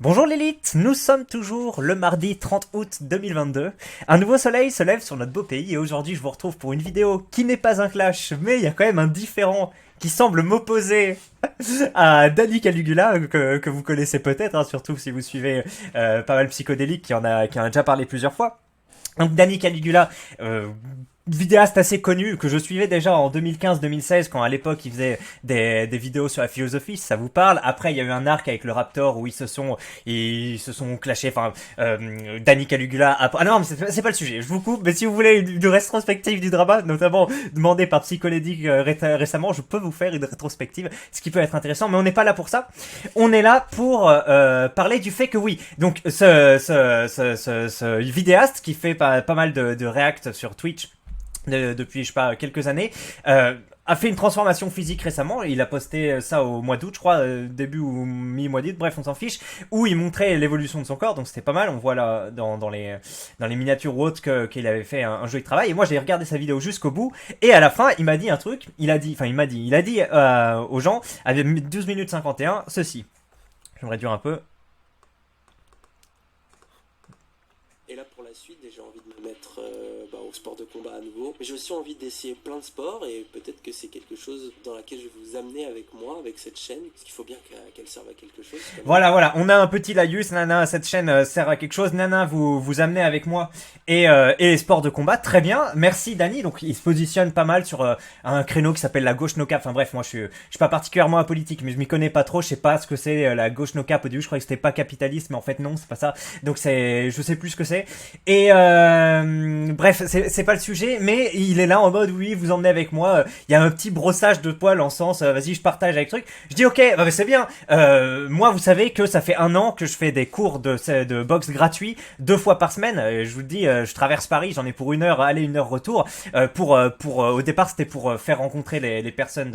Bonjour l'élite, nous sommes toujours le mardi 30 août 2022. Un nouveau soleil se lève sur notre beau pays et aujourd'hui je vous retrouve pour une vidéo qui n'est pas un clash, mais il y a quand même un différent qui semble m'opposer à Danny Caligula, que vous connaissez peut-être, hein, surtout si vous suivez pas mal Psychodélique qui en a déjà parlé plusieurs fois. Donc Danny Caligula, vidéaste assez connu que je suivais déjà en 2015-2016 quand à l'époque il faisait des vidéos sur la philosophie, si ça vous parle. Après il y a eu un arc avec le Raptor où ils se sont clashés. Enfin, Danny Caligula. Ah non, mais c'est pas le sujet. Je vous coupe. Mais si vous voulez une rétrospective du drama, notamment demandée par Psycholédique récemment, je peux vous faire une rétrospective, ce qui peut être intéressant. Mais on n'est pas là pour ça. On est là pour parler du fait que oui. Donc ce vidéaste qui fait pas mal de react sur Twitch depuis, je sais pas, quelques années, a fait une transformation physique récemment. Il a posté ça au mois d'août, je crois, début ou mi-mois d'août, bref, on s'en fiche, où il montrait l'évolution de son corps, donc c'était pas mal. On voit là dans les miniatures ou autres qu'il avait fait un joli travail. Et moi, j'ai regardé sa vidéo jusqu'au bout, et à la fin, il m'a dit un truc. Il a dit aux gens, à 12 minutes 51, ceci. Je vais me réduire un peu. Et là, pour la suite, j'ai envie de me mettre au sport de combat à nouveau. Mais j'ai aussi envie d'essayer plein de sports et peut-être que c'est quelque chose dans laquelle je vais vous amener avec moi, avec cette chaîne. Parce qu'il faut bien qu'elle serve à quelque chose. Voilà, on a un petit laïus, nana, cette chaîne sert à quelque chose, nana, vous amenez avec moi et les sports de combat, très bien, merci Dany. Donc il se positionne pas mal sur un créneau qui s'appelle la gauche no cap. Enfin bref, moi je suis pas particulièrement apolitique, mais je m'y connais pas trop, je sais pas ce que c'est la gauche no cap. Au début je croyais que c'était pas capitaliste, mais en fait non, c'est pas ça. Donc je sais plus ce que c'est. Et bref, c'est pas le sujet, mais il est là en mode oui, vous emmenez avec moi. Il y a un petit brossage de poils en sens, vas-y je partage avec truc. Je dis ok, bah c'est bien. Moi vous savez que ça fait 1 an que je fais des cours de boxe gratuits 2 fois par semaine. Je vous le dis, je traverse Paris, j'en ai pour 1 heure aller, 1 heure retour. Au départ c'était pour faire rencontrer les personnes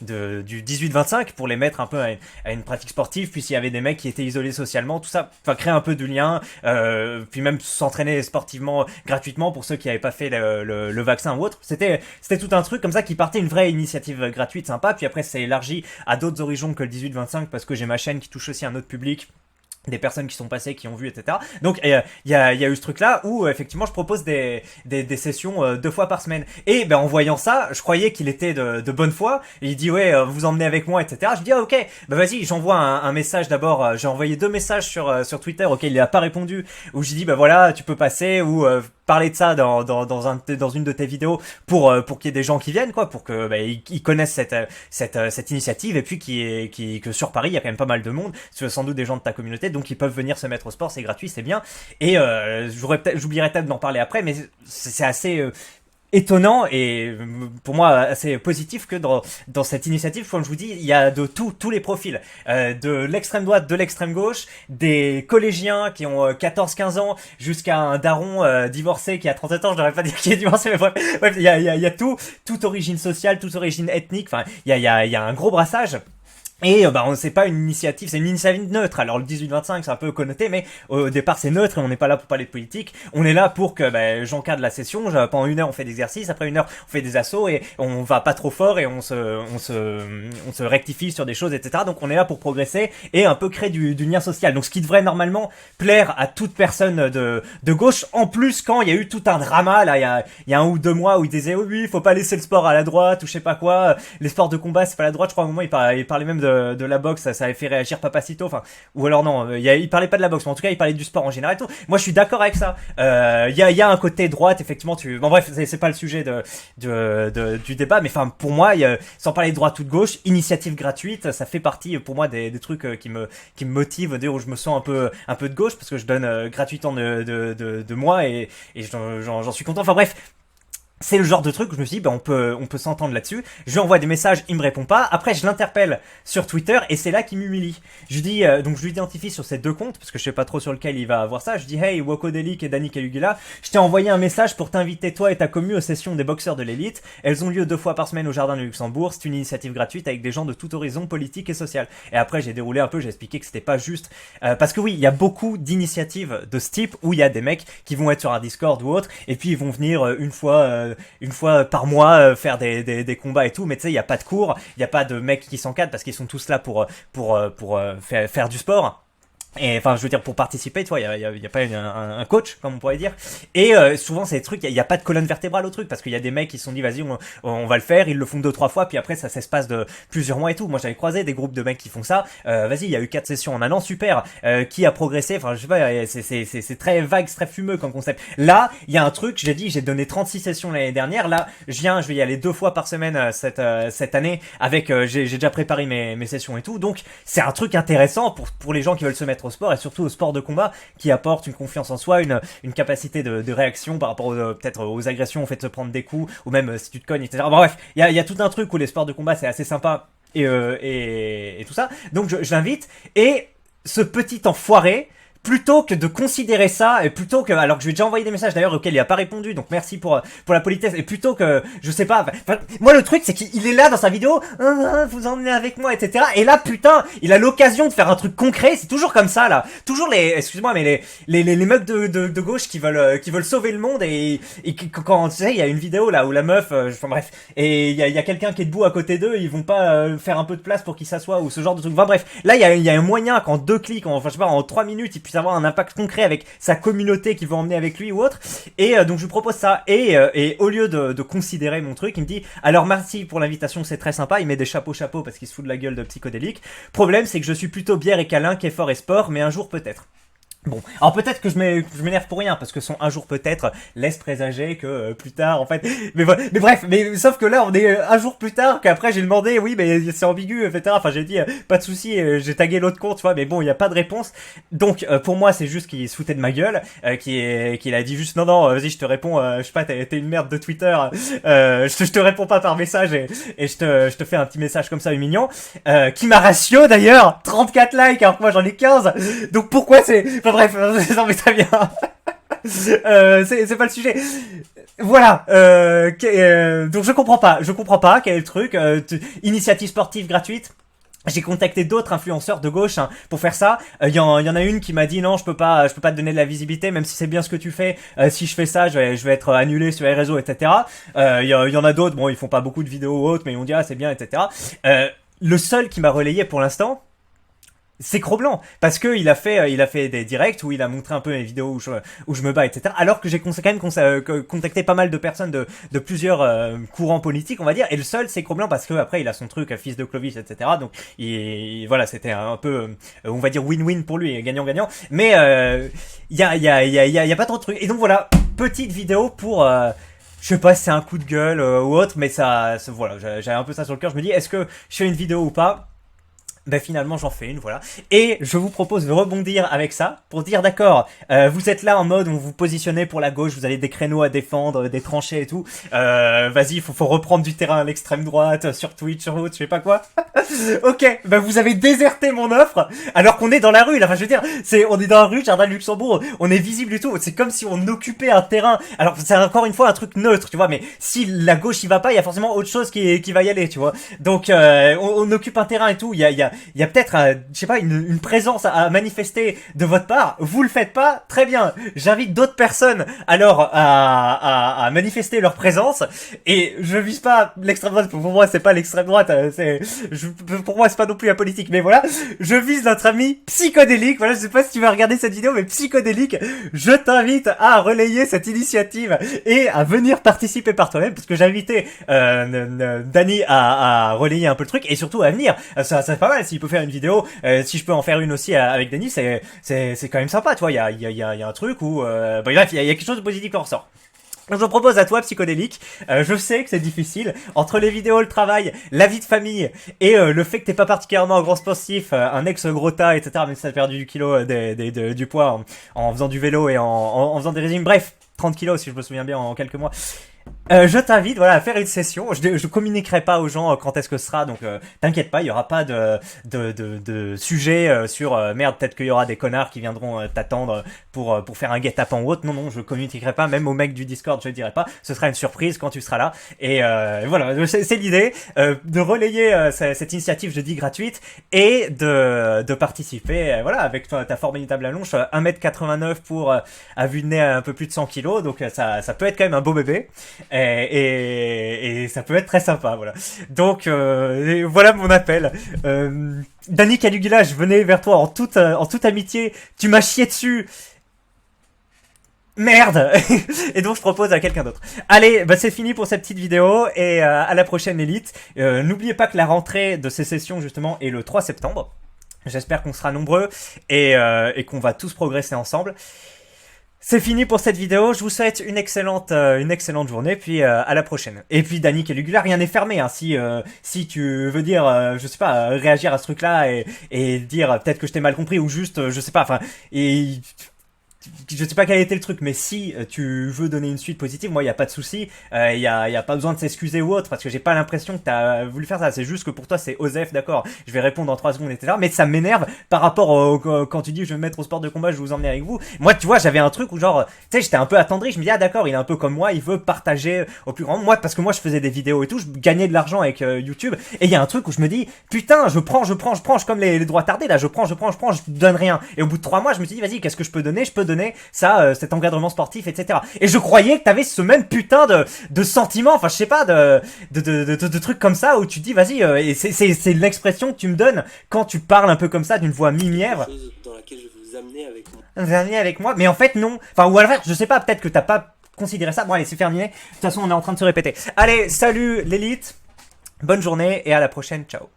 du 18-25 pour les mettre un peu à une pratique sportive. Puis s'il y avait des mecs qui étaient isolés socialement, tout ça, enfin créer un peu de lien. Puis même s'entraîner sportivement gratuitement pour ceux qui n'avaient pas fait le vaccin ou autre. C'était tout un truc comme ça qui partait, une vraie initiative gratuite sympa. Puis après c'est élargi à d'autres horizons que le 18-25 parce que j'ai ma chaîne qui touche aussi un autre public, des personnes qui sont passées, qui ont vu, etc. Donc il y a eu ce truc là où effectivement je propose des sessions 2 fois par semaine. Et ben en voyant ça, je croyais qu'il était de bonne foi. Et il dit ouais, vous emmenez avec moi, etc. Je dis ah ok, bah vas-y, j'envoie un message d'abord. J'ai envoyé 2 messages sur Twitter auxquels il a pas répondu, où je dis bah voilà, tu peux passer, ou parler de ça dans une de tes vidéos pour qu'il y ait des gens qui viennent, quoi, pour que ils connaissent cette initiative, et puis que sur Paris il y a quand même pas mal de monde, sans doute des gens de ta communauté, donc ils peuvent venir se mettre au sport, c'est gratuit, c'est bien. Et j'oublierai peut-être d'en parler après, mais c'est assez étonnant et pour moi assez positif que dans cette initiative, comme je vous dis, il y a de tous les profils, de l'extrême droite, de l'extrême gauche, des collégiens qui ont 14-15 ans jusqu'à un daron divorcé qui a 37 ans. Je devrais pas dire qu'il est divorcé, mais bref, il y a toute origine sociale, toute origine ethnique. Enfin il y a un gros brassage. Et c'est pas une initiative, c'est une initiative neutre. Alors le 18-25 c'est un peu connoté, mais au départ c'est neutre et on n'est pas là pour parler de politique. On est là pour que j'encadre la session. Pendant 1 heure on fait des exercices, après 1 heure on fait des assauts et on va pas trop fort et on se rectifie sur des choses, etc. Donc on est là pour progresser et un peu créer du lien social. Donc ce qui devrait normalement plaire à toute personne de gauche. En plus quand il y a eu tout un drama là, il y a 1 ou 2 mois où ils disaient oui, il faut pas laisser le sport à la droite ou je sais pas quoi. Les sports de combat c'est pas la droite. Je crois à un moment il parlait même de la boxe, ça avait fait réagir Papacito, enfin, ou alors non, il parlait pas de la boxe, mais en tout cas il parlait du sport en général et tout. Moi je suis d'accord avec ça. Il y a un côté droite, effectivement, bon bref, c'est pas le sujet du débat, mais enfin pour moi, sans parler de droite ou de gauche, initiative gratuite, ça fait partie pour moi des trucs qui me motivent, où je me sens un peu de gauche, parce que je donne gratuitement de moi et j'en suis content. Enfin bref, c'est le genre de truc où je me suis dit, on peut s'entendre là-dessus. Je lui envoie des messages, il me répond pas. Après, je l'interpelle sur Twitter et c'est là qu'il m'humilie. Je dis, donc je l'identifie sur ces 2 comptes parce que je sais pas trop sur lequel il va avoir ça. Je dis, hey, Wokodelic et Danny Caligula, je t'ai envoyé un message pour t'inviter toi et ta commu aux sessions des boxeurs de l'élite. Elles ont lieu 2 fois par semaine au Jardin du Luxembourg. C'est une initiative gratuite avec des gens de tout horizon politique et social. Et après, j'ai déroulé un peu, j'ai expliqué que c'était pas juste, parce que oui, il y a beaucoup d'initiatives de ce type où il y a des mecs qui vont être sur un Discord ou autre et puis ils vont venir une fois par mois faire des combats et tout, mais tu sais, il y a pas de cours, il y a pas de mecs qui s'encadrent parce qu'ils sont tous là pour faire du sport. Et enfin, je veux dire, pour participer, tu vois, y a pas un coach, comme on pourrait dire. Et souvent, c'est des trucs, y a pas de colonne vertébrale au truc, parce qu'il y a des mecs qui se sont dit, vas-y, on va le faire, ils le font 2-3 fois, puis après, ça s'espace de plusieurs mois et tout. Moi, j'avais croisé des groupes de mecs qui font ça. Vas-y, il y a eu 4 sessions en un an, super. Qui a progressé? Enfin, je sais pas, c'est très vague, c'est très fumeux comme concept. Là, il y a un truc, j'ai donné 36 sessions l'année dernière. Là, je vais y aller 2 fois par semaine cette année, avec, j'ai déjà préparé mes sessions et tout. Donc, c'est un truc intéressant pour les gens qui veulent se mettre au sport et surtout au sport de combat qui apporte une confiance en soi, une capacité de réaction par rapport peut-être aux agressions, au fait de se prendre des coups ou même si tu te cognes, etc. Bon, bref, il y a tout un truc où les sports de combat c'est assez sympa et tout ça. Donc je l'invite et ce petit enfoiré, plutôt que de considérer ça, et plutôt que, alors que je lui ai déjà envoyé des messages d'ailleurs auxquels il a pas répondu, donc merci pour la politesse, et plutôt que, je sais pas, moi le truc c'est qu'il est là dans sa vidéo, vous emmenez avec moi, etc. Et là putain, il a l'occasion de faire un truc concret, c'est toujours comme ça là, toujours excuse-moi mais les mecs de gauche qui veulent sauver le monde et quand tu sais il y a une vidéo là où la meuf, enfin bref, et il y a quelqu'un qui est debout à côté d'eux, ils vont pas faire un peu de place pour qu'il s'assoie ou ce genre de truc. Enfin bref, là il y a un moyen qu'en 2 clics, enfin je sais pas, en 3 minutes, il puisse avoir un impact concret avec sa communauté qui veut emmener avec lui ou autre. Et donc je lui propose ça. Et au lieu de considérer mon truc, il me dit alors merci pour l'invitation, c'est très sympa. Il met des chapeaux parce qu'il se fout de la gueule de psychodélique. Problème, c'est que je suis plutôt bière et câlin qu'effort et sport, mais un jour peut-être. Bon, alors peut-être que je m'énerve pour rien, parce que son un jour peut-être laisse présager que plus tard, en fait. Mais bref, mais sauf que là, on est un jour plus tard, qu'après j'ai demandé, oui, mais c'est ambigu, etc. Enfin, j'ai dit, pas de souci, j'ai tagué l'autre compte, tu vois, mais bon, il y a pas de réponse. Donc, pour moi, c'est juste qu'il se foutait de ma gueule, qu'il a dit juste, non, vas-y, je te réponds, je sais pas, t'es une merde de Twitter, je te réponds pas par message et je te fais un petit message comme ça, mignon, qui m'a ratio d'ailleurs, 34 likes, alors que moi j'en ai 15. Donc pourquoi enfin, bref, non mais ça vient. C'est pas le sujet. Voilà. Donc je comprends pas quel est le truc. Initiative sportive gratuite. J'ai contacté d'autres influenceurs de gauche pour faire ça. Il y en a une qui m'a dit non, je peux pas te donner de la visibilité, même si c'est bien ce que tu fais. Si je fais ça, je vais être annulé sur les réseaux, etc. Il y en a d'autres. Bon, ils font pas beaucoup de vidéos ou autres, mais ils m'ont dit ah c'est bien, etc. Le seul qui m'a relayé pour l'instant, c'est Cro-Blanc, parce que il a fait des directs où il a montré un peu les vidéos où je me bats, etc. Alors que j'ai quand même contacté pas mal de personnes de plusieurs courants politiques, on va dire. Et le seul, c'est Cro-Blanc parce que après il a son truc fils de Clovis, etc. Donc voilà, c'était un peu, on va dire win-win pour lui, gagnant-gagnant. Mais il y a pas trop de trucs. Et donc voilà, petite vidéo pour je sais pas si c'est un coup de gueule ou autre, mais voilà, j'avais un peu ça sur le cœur. Je me dis, est-ce que je fais une vidéo ou pas? Ben finalement j'en fais une, voilà. Et je vous propose de rebondir avec ça pour dire d'accord, vous êtes là en mode on vous positionnez pour la gauche, vous avez des créneaux à défendre, des tranchées et tout. Vas-y, faut reprendre du terrain à l'extrême droite sur Twitch, sur l'autre, je sais pas quoi. Ok, ben vous avez déserté mon offre alors qu'on est dans la rue là. Enfin je veux dire, on est dans la rue, Jardin de Luxembourg, on est visible du tout. C'est comme si on occupait un terrain. Alors c'est encore une fois un truc neutre, tu vois. Mais si la gauche y va pas, il y a forcément autre chose qui va y aller, tu vois. Donc on occupe un terrain et tout. Il y a peut-être, je sais pas, une présence à manifester de votre part. Vous le faites pas, très bien. J'invite d'autres personnes alors à manifester leur présence. Et je vise pas l'extrême droite. Pour moi, c'est pas l'extrême droite. Pour moi, c'est pas non plus la politique. Mais voilà, je vise notre ami psychodélique. Voilà, je sais pas si tu vas regarder cette vidéo, mais psychodélique, je t'invite à relayer cette initiative et à venir participer par toi-même, parce que j'ai invité Dany à relayer un peu le truc et surtout à venir. Ça c'est pas mal s'il peut faire une vidéo. Si je peux en faire une aussi avec Dany, c'est quand même sympa, tu vois. Il y a un truc où bref, il y a quelque chose de positif qui en ressort. Donc je propose à toi, psychodélique, je sais que c'est difficile, entre les vidéos, le travail, la vie de famille, et le fait que t'es pas particulièrement un grand sportif, un ex-gros tas, etc., même si t'as perdu du kilo, du poids en faisant du vélo et en faisant des régimes, bref, 30 kilos si je me souviens bien en quelques mois. Je t'invite voilà à faire une session. Je communiquerai pas aux gens quand est-ce que ce sera, donc t'inquiète pas, il y aura pas de sujet sur merde, peut-être qu'il y aura des connards qui viendront t'attendre pour faire un guet-apens ou autre. Non, je communiquerai pas, même aux mecs du Discord, je le dirai pas. Ce sera une surprise quand tu seras là. Et voilà, c'est l'idée de relayer cette initiative, je dis gratuite, et de participer voilà avec ta formidable allonge, 1m89 pour à vue de nez un peu plus de 100 kilos, donc ça peut être quand même un beau bébé. et ça peut être très sympa, voilà. Donc voilà mon appel. Dani Caligula, je venais vers toi en toute amitié. Tu m'as chié dessus. Merde. Et donc je propose à quelqu'un d'autre. Allez, bah c'est fini pour cette petite vidéo et à la prochaine Elite. N'oubliez pas que la rentrée de ces sessions justement est le 3 septembre. J'espère qu'on sera nombreux et qu'on va tous progresser ensemble. C'est fini pour cette vidéo, je vous souhaite une excellente journée, puis à la prochaine. Et puis Dani Caligula, rien n'est fermé, hein. Si tu veux dire, je sais pas, réagir à ce truc-là et dire peut-être que je t'ai mal compris ou juste, je sais pas, enfin, et je sais pas quel était le truc, mais si tu veux donner une suite positive, moi il y a pas de souci, y a pas besoin de s'excuser ou autre, parce que j'ai pas l'impression que t'as voulu faire ça. C'est juste que pour toi c'est Osef, d'accord. Je vais répondre en 3 secondes, etc. Mais ça m'énerve par rapport quand tu dis je vais me mettre au sport de combat, je vais vous emmener avec vous. Moi, tu vois, j'avais un truc où genre, tu sais, j'étais un peu attendri. Je me dis ah d'accord, il est un peu comme moi, il veut partager au plus grand. Moi, parce que moi je faisais des vidéos et tout, je gagnais de l'argent avec YouTube. Et il y a un truc où je me dis putain, je prends, comme les droits tardés là, je prends, je donne rien. Et au bout de 3 mois, je me suis dit vas-y, qu'est-ce que je peux donner? Je peux donner ça, cet encadrement sportif, etc. Et je croyais que t'avais ce même putain de sentiment, enfin je sais pas, de trucs comme ça où tu te dis vas-y, et c'est l'expression que tu me donnes quand tu parles un peu comme ça d'une voix mi-mièvre. Dans laquelle je vais vous amener avec moi. Vous amener avec moi, mais en fait non. Enfin ou alors je sais pas, peut-être que t'as pas considéré ça. Bon allez, c'est terminé. De toute façon on est en train de se répéter. Allez, salut l'élite, bonne journée et à la prochaine, ciao.